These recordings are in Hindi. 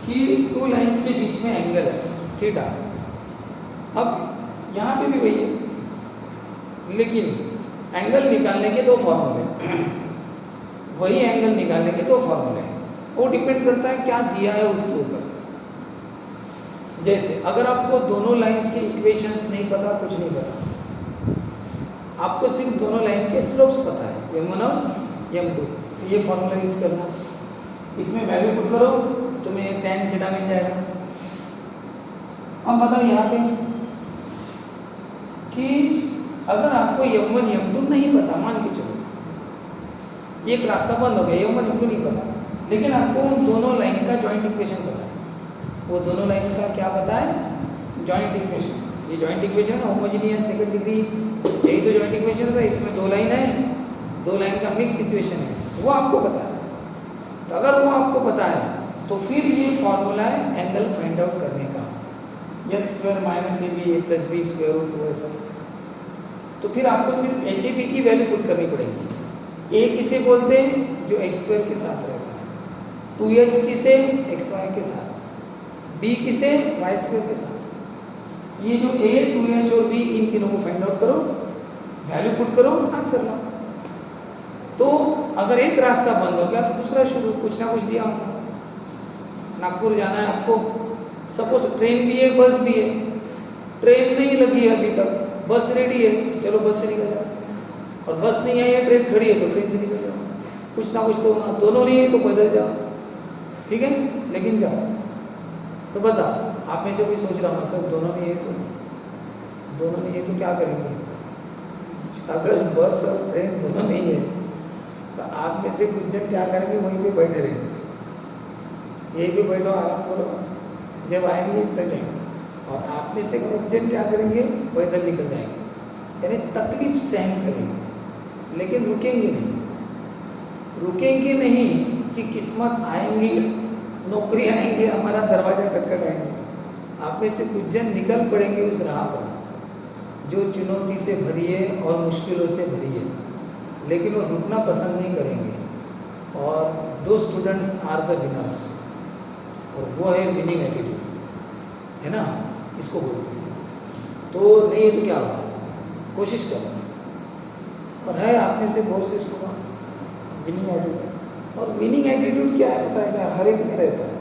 कि टू लाइंस के बीच में एंगल है थीटा। अब यहाँ पे भी वही है, लेकिन एंगल निकालने के दो फॉर्मूले, वही एंगल निकालने के दो फॉर्मूले, वो डिपेंड करता है क्या दिया है उसके ऊपर। जैसे अगर आपको दोनों लाइंस के इक्वेशंस नहीं पता, कुछ नहीं पता, आपको सिर्फ दोनों लाइन के स्लोप्स पता है, m1 और m2, तो ये फॉर्मूला यूज करना, इसमें वैल्यू पुट करो, तुम्हें tan थीटा मिल जाएगा। अब बताओ यहाँ पे कि अगर आपको m1 m2 नहीं पता, मान के चलो एक रास्ता बंद हो गया, m1 m2 नहीं पता, लेकिन आपको उन दोनों लाइन का जॉइंट इक्वेशन पता है। वो दोनों लाइन का क्या पता है? Joint equation. ये जॉइंट इक्वेशन है होमोजेनियस सेकंड डिग्री, यही तो जॉइंट इक्वेशन है। इसमें दो लाइन है, दो लाइन का मिक्स इक्वेशन है, वो आपको पता है। तो अगर वो आपको पता है तो फिर ये फॉर्मूला है एंगल फाइंड आउट करने का, h² - ab a + b² ऐसा। तो फिर आपको सिर्फ HAB की वैल्यू पुट करनी पड़ेगी। a किसे बोलते हैं? जो x² के साथ रहता है, 2h किसे? xy के साथ, b किसे? y² के साथ। ये जो a, 2h और b, इन तीनों को फाइंड आउट करो, वैल्यू पुट करो, आंसर लाओ। तो अगर एक रास्ता बंद हो गया तो दूसरा शुरू, कुछ ना कुछ दिया होगा। नागपुर जाना है आपको, सपोज ट्रेन भी है, बस भी है, ट्रेन नहीं लगी है अभी तक, बस रेडी है, चलो बस से निकल जाओ, और बस नहीं आई है, ट्रेन खड़ी है तो ट्रेन से निकल जाओ। कुछ ना कुछ तो, दोनों नहीं है तो पैदल जाओ, ठीक है, लेकिन जाओ। तो बताओ, आप में से कोई सोच रहा होगा सर दोनों नहीं है तो क्या करेंगे? अगर बस और ट्रेन दोनों नहीं है तो आप में से कुछ जन क्या करेंगे? वहीं पे बैठे रहेंगे, यहीं पे बैठो, आराम करो, जब आएंगे तब जाएंगे। और आप में से कुछ जन क्या करेंगे? पैदल निकल जाएंगे, यानी तकलीफ सहन करेंगे, लेकिन रुकेंगे नहीं कि किस्मत आएंगी, नौकरी आएंगी, हमारा दरवाजा खटखटाएंगे। आप में से कुछ जन निकल पड़ेंगे उस राह पर जो चुनौती से भरी है और मुश्किलों से भरी है, लेकिन वो रुकना पसंद नहीं करेंगे। और दो स्टूडेंट्स आर द विनर्स, और वो है विनिंग एटीट्यूड, है ना, इसको बोलते हैं। तो नहीं है तो क्या होगा? कोशिश करो। और है आप में से बहुत से स्टूडेंट विनिंग एटीट्यूड, और विनिंग एटीट्यूड क्या है पता है क्या? हर एक में रहता है।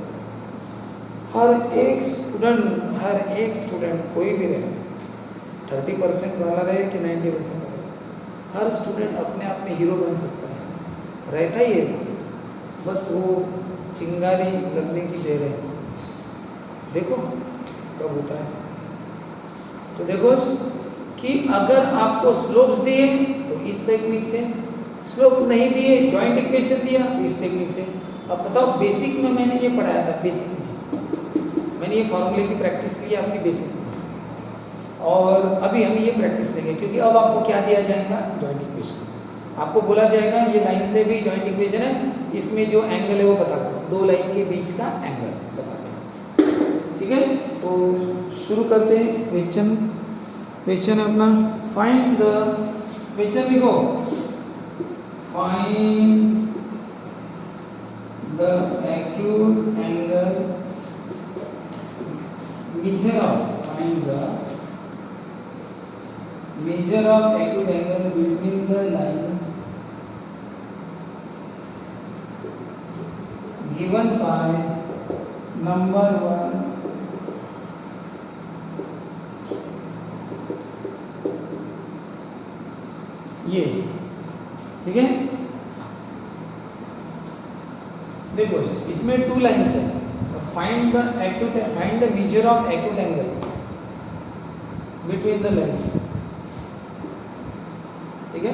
हर एक स्टूडेंट कोई भी रहे, 30% वाला रहे कि 90% वाला, हर स्टूडेंट अपने आप में हीरो बन सकता है, रहता ही है, बस वो चिंगारी लगने की देर है। देखो कब होता है। तो देखो कि अगर आपको स्लोप्स दिए तो इस टेक्निक से, स्लोप नहीं दिए, जॉइंट इक्वेशन दिया तो इस टेक्निक से। अब बताओ, बेसिक में मैंने ये पढ़ाया था, बेसिक में मैंने ये फॉर्मूले की प्रैक्टिस की है आपकी बेसिक में, और अभी हम ये प्रैक्टिस लेंगे, क्योंकि अब आपको क्या दिया जाएगा? Joint equation. आपको बोला जाएगा ये लाइन से भी जॉइंट इक्वेशन है, इसमें जो एंगल है वो पता करो, दो लाइन के बीच का एंगल बता दो, ठीक है। तो शुरू करते हैं। क्वेश्चन है अपना, फाइंड द, क्वेश्चन लिखो, find the acute angle measure of acute angle between the lines given by number 1 ये, ठीक है। देखो इसमें टू लाइन्स है, find the measure of acute angle between the lines, ठीक है,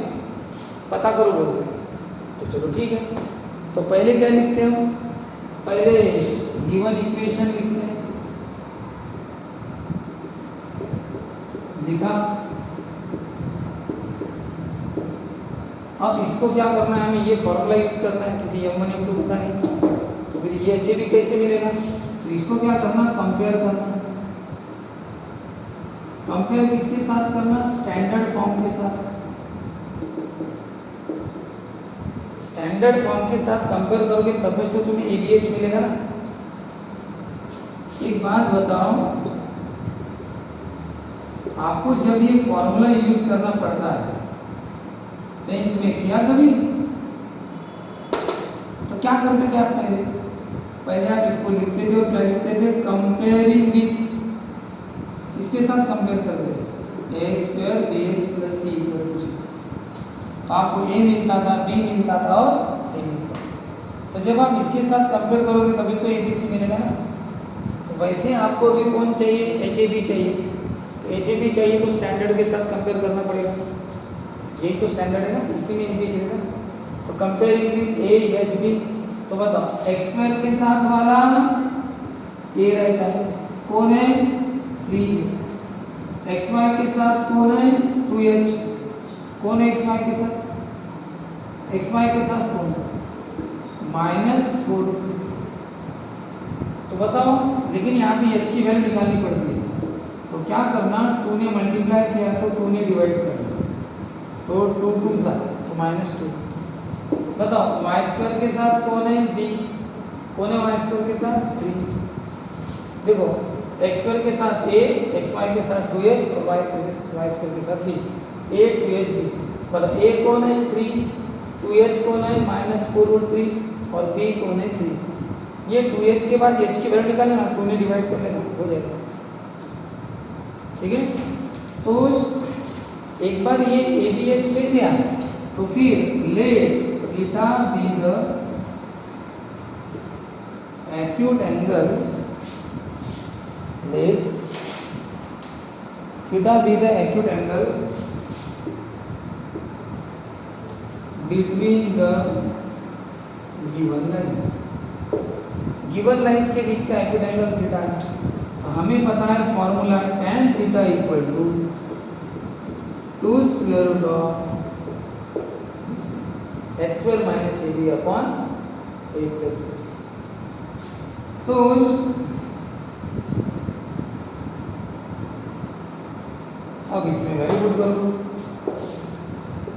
पता करो बोलते। तो चलो ठीक है, तो पहले क्या लिखते हो? पहले गिवन इक्वेशन लिखते हैं, लिखा। अब इसको क्या करना है? हमें ये फॉर्मूला यूज करना है, क्योंकि m1 m2 पता नहीं था, तो फिर ये HAB कैसे मिलेगा? तो इसको क्या करना? कंपेयर करना। कंपेयर किसके साथ करना? स्टैंडर्ड फॉर्म के साथ। स्टैंडर्ड फॉर्म के साथ कंपेयर करोगे तब तो तुम्हें ABH मिलेगा ना। एक बात बताओ, आपको जब ये फॉर्मूला यूज करना पड़ता है 10th में, किया कभी? तो क्या करते थे आप पहले आप इसको लिखते थे और क्या लिखते थे? कंपेयरिंग विथ, इसके साथ कंपेयर करते थे, a square b x plus c equal to 0। तो आपको ए मिलता था, बी मिलता था और सी मिलता था। तो जब आप इसके साथ कंपेयर करोगे तभी तो ए बी सी मिलेगा ना। तो वैसे आपको भी कौन चाहिए? एच ए बी चाहिए। तो एच ए बी चाहिए तो स्टैंडर्ड के साथ कंपेयर करना पड़ेगा, यही तो स्टैंडर्ड है ना, इसी में ए बी चाहिए। तो comparing with A H B, तो बताओ एक्स स्क्वायर के साथ वाला ए रहता है, कौन है? 3। एक्स वाई के साथ कौन है? 2h, कौन है एक्स वाई के साथ? एक्स वाई के साथ कौन है? -4। तो बताओ, लेकिन यहाँ पे h की वैल्यू निकालनी पड़ती है। तो क्या करना, 2 ने मल्टीप्लाई किया तो 2 ने डिवाइड करना, तो 2 2 सा तो -2। बताओ वाई स्क्वायर के साथ कौन है? b, कौन है वाई स्क्वायर के साथ? 3। देखो एक्स स्क्वायर के साथ a, एक्स वाई के साथ 2h और वाई स्क्वायर के साथ b, a 2h b। बताओ a कौन है? 3, 2h कौन है? -4√3 और b कौन है? 3। ये 2h के बाद h की वैल्यू निकाल लेना, 2 ने डिवाइड कर लेना, हो जाएगा। ठीक है, तो एक बार ये ए बी एच मिल गया तो फिर let theta be the acute angle, let theta be the acute angle between the given lines. Given lines के बीच का एक्यूट एंगल थीटा है। हमें पता है formula tan theta equal to 2 square root of x square minus A B upon A plus B. तो अब इसमें वैल्यू पुट करो,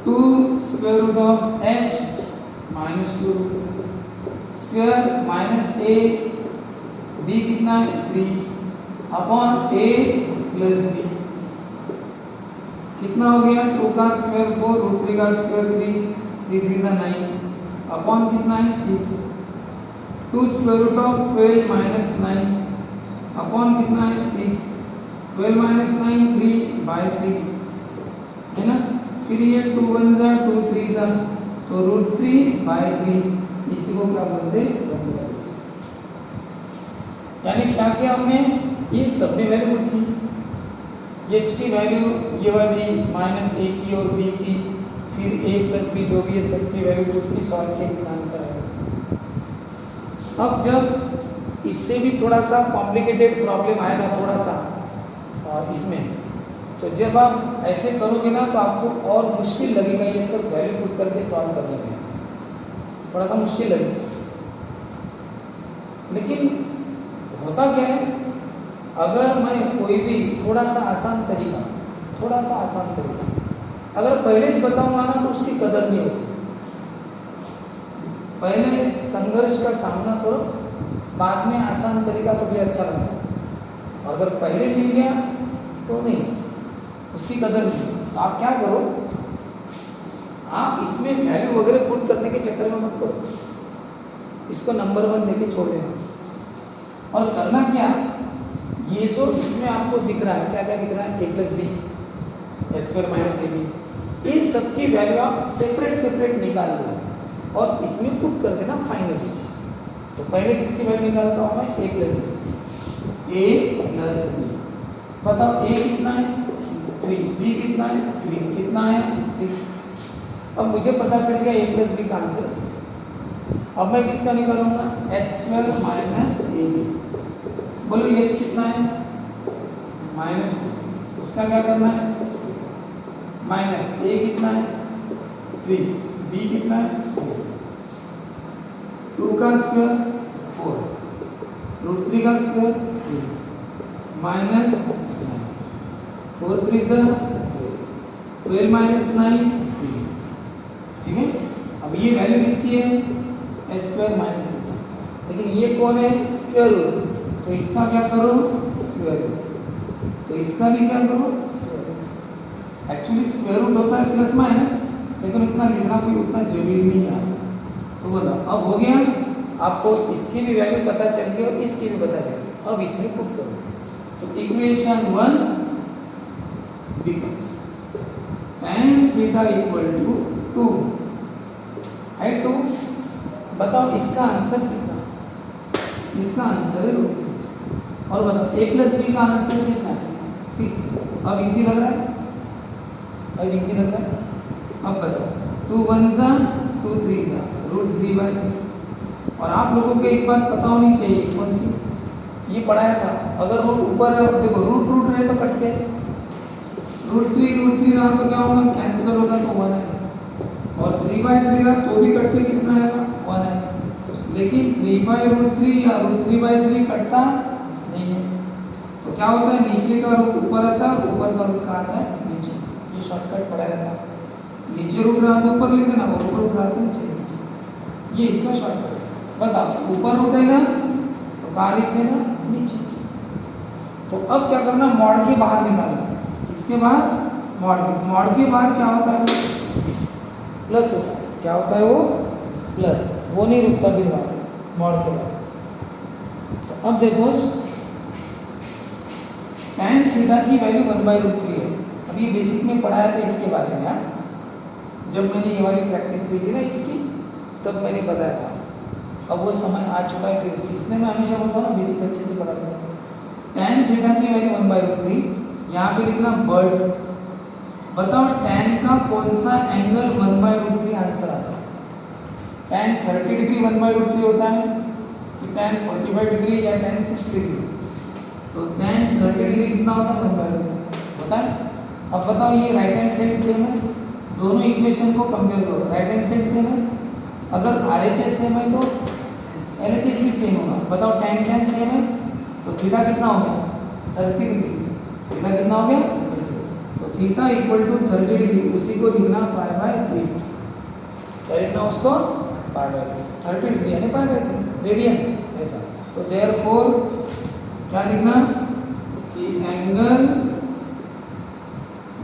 2 square root of h minus 2 square minus A B कितना है? 3 अपॉन ए प्लस बी कितना हो गया? 2 का स्क्वायर 4, √3 का स्क्वायर 3, 3 3 9 अपॉन कितना है? 6। 2 square root of 12 minus 9 upon कितना है? 6। 12 माइनस 9 3/6 है ना। फिर ये 2 1 जा 2 3 जा तो √3/3, इसी को क्या बोलते हैं? यानी क्या किया हमने? इन सब में वैल्यू पुट की, एच की वैल्यू ये वाली -a की और b की, फिर a प्लस b जो भी है सबकी वैल्यू पुट की, सॉल्व किया, इतना आंसर आएगा। अब जब इससे भी थोड़ा सा कॉम्प्लिकेटेड प्रॉब्लम आएगा थोड़ा सा इसमें, तो जब आप ऐसे करोगे ना तो आपको और मुश्किल लगेगा ये सब वैल्यू पुट करके सॉल्व करने में, थोड़ा सा मुश्किल लगेगा। लेकिन होता क्या है, अगर मैं कोई भी थोड़ा सा आसान तरीका अगर पहले से बताऊंगा ना तो उसकी कदर नहीं होती। पहले संघर्ष का सामना करो, बाद में आसान तरीका तो फिर अच्छा लगता है। और अगर पहले मिल गया तो नहीं, उसकी कदर नहीं। तो आप क्या करो, आप इसमें वैल्यू वगैरह पुट करने के चक्कर में मत पड़ो, इसको नंबर 1 देके छोड़ देना। और करना क्या, ये जो इसमें आपको दिख रहा है, क्या क्या दिख रहा है? a plus b, x square minus A b, इन सबकी वैल्यू आप सेपरेट निकाल लो और इसमें पुट कर देना फाइनली। तो पहले किसकी वैल्यू निकालता हूँ मैं? a plus B. बताओ a कितना है? 3, b कितना है? 3, कितना है? 6। अब मुझे पता चल गया a प्लस बी का आंसर 6 है। अब मैं किसका निकालूंगा? एक्स स्क्वायर माइनस ए बी। बोलो h कितना है? -2, उसका क्या करना है? माइनस a कितना है? 3, b कितना है? 2 का स्क्वायर 4, √3 का स्क्वायर 3, माइनस 4 3 12 माइनस 9 3। ठीक है, अब ये वैल्यू किसकी है? s स्क्वायर माइनस, लेकिन ये कौन है? स्क्वायर रूट, तो इसका क्या करो, स्क्वायर रूट। तो इसका भी क्या करो, square root. Actually square root होता है प्लस माइनस, लेकिन इतना लिखना कोई उतना जरूरी नहीं है। तो बताओ अब हो गया, आपको इसकी भी वैल्यू पता चल गई और इसकी भी पता चल गई। अब इसमें पुट करो तो equation 1 becomes tan theta equal to 2 है 2। बताओ इसका आंसर कितना, इसका आंसर है √3। और बताओ a प्लस बी का आंसर कितना है, 6। अब इजी लग रहा है, अब इजी लग रहा है। अब बताओ 2 1 जा 2 3 जा √3/3। और आप लोगों को एक बात पता होनी चाहिए, कौन सी, ये पढ़ाया था। अगर वो ऊपर है, देखो रूट रूट रहे तो कट के √3 रहा तो क्या होगा, कैंसिल होगा तो 1 है। और 3/3 रहा तो भी कट के कितना आएगा, 1 है। लेकिन 3/√3 या √3/3 कटता नहीं है। तो क्या होता है, नीचे का रूट ऊपर आता है, ऊपर का रूट कहाँ आता है, नीचे। ये शॉर्टकट पढ़ाया था। नीचे रूट रहा तो ऊपर लिख देना, और ऊपर रूट रहा तो नीचे लिख देना। ये इसका शॉर्टकट है। बताओ ऊपर रूट है ना, तो कहाँ लिख देना, नीचे। तो अब क्या करना, मॉड के बाहर निकालना। किसके बाहर, मॉड के बाहर क्या होता है, प्लस होता है। क्या होता है वो, प्लस। वो नहीं रुकता फिर बाहर, मॉड के बाहर। तो अब देखो tan थीटा की वैल्यू 1/√3 है। अब ये बेसिक में पढ़ाया था इसके बारे में। जब मैंने ये वाली प्रैक्टिस की थी ना इसकी, तब मैंने बताया था। अब वो समय आ चुका है फिर से, इसलिए मैं हमेशा बोलता हूँ ना बेसिक अच्छे से पढ़ा करो। tan थीटा की वैल्यू 1/√3, यहाँ पे लिखना बर्ड। बताओ tan का कौन सा एंगल 1/√3 आंसर आता है। tan 30 डिग्री 1/√3 होता है कि tan 45 डिग्री या tan 60 डिग्री। तो tan 30 डिग्री कितना होता है, 1/√3 होता है। अब बताओ ये राइट हैंड साइड सेम है, दोनों इक्वेशन को कंपेयर करो। राइट हैंड साइड सेम है, अगर RHS सेम है तो LHS भी सेम होगा। बताओ tan tan सेम है तो थीटा कितना हो गया, 30 डिग्री। थीटा कितना हो गया, 30। तो थीटा इक्वल टू 30 डिग्री, उसी को लिखना π/3। क्या लिखना उसको, π/3। 30 डिग्री यानी π/3 रेडियन ऐसा। तो देयरफॉर क्या लिखना कि angle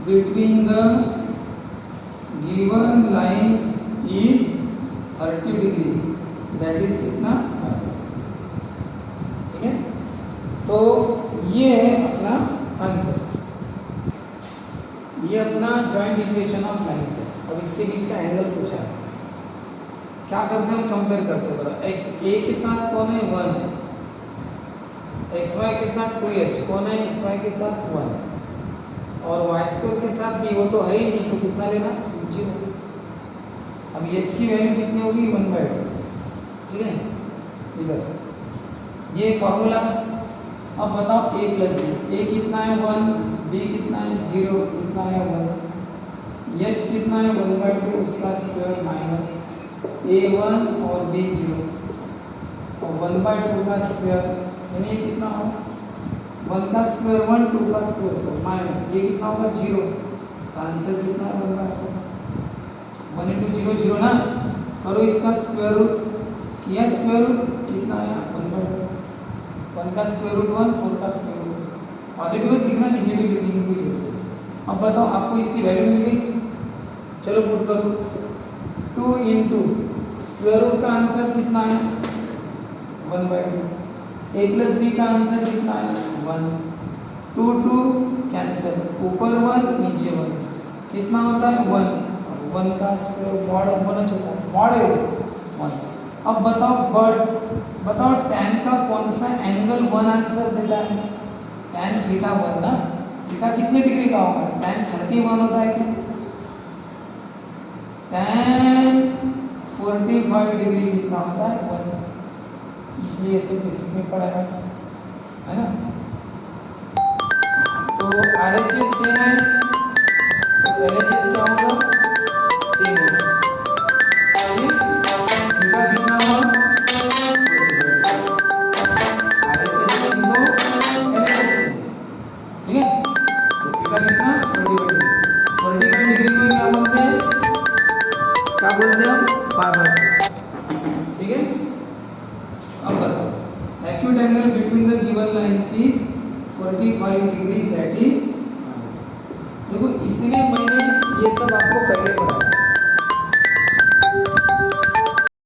between the given lines is 30 degree, that is कितना, ठीक है। तो ये है अपना आंसर, ये अपना जॉइंट इक्वेशन ऑफ लाइंस है। अब इसके बीच का एंगल पूछा है, क्या करते हैं हम, कंपेयर करते हैं। बता एक्स ए के साथ कौन है, 1 है। एक्स वाई के साथ 2h कौन है, एक्स वाई के साथ 1। और y² के साथ भी वो तो है ही नहीं, तो कितना लेना, 0। अब h की वैल्यू कितनी होगी, 1/2, ठीक है। इधर ये फॉर्मूला। अब बताओ a प्लस बी, a कितना है 1, b कितना है 0, कितना है 1, h कितना है 1/2 उसका स्क्वायर माइनस a1 और b0 और 1/2 का स्क्वायर, यानी कितना होगा, 1 का स्क्वायर 1, 2 का स्क्वायर 4 माइनस ये कितना होगा 0। तो आंसर कितना है 1/4। 1 × 0 0 ना, करो इसका स्क्वायर रूट, किया स्क्वायर रूट, कितना आया 1/2। 1 का स्क्वायर रूट 1, 4 का स्क्वायर रूट। पॉजिटिव लिखना, नेगेटिव लिखने की कोई जरूरत नहीं। अब बताओ आपको इसकी वैल्यू मिल गई, चलो पुट करो। 2 × स्क्वायर रूट का आंसर कितना है 1/2। a प्लस बी का आंसर कितना है 1। 2 2 कैंसिल, ऊपर 1 नीचे 1, कितना होता है 1। 1 का स्क्वायर मॉड 1 होता है, मॉड है 1। अब बताओ tan का कौन सा एंगल 1 आंसर देता है, tan थीटा 1 ना। थीटा कितने डिग्री का होगा, tan 31 होता है क्या, tan 45 डिग्री कितना होता है 1। इसलिए ऐसे बेसिक में पढ़ा है ना। तो RHS सेम है तो LHS क्या होगा, सेम होगा। थीटा कितना होगा, RHS सेम तो LHS सेम, ठीक है। तो थीटा कितना 45 डिग्री को क्या बोलते हैं, हम π/4, ठीक है। अब बताओ acute angle between the given lines is 45 degree, that is. देखो इसलिए मैंने ये सब आपको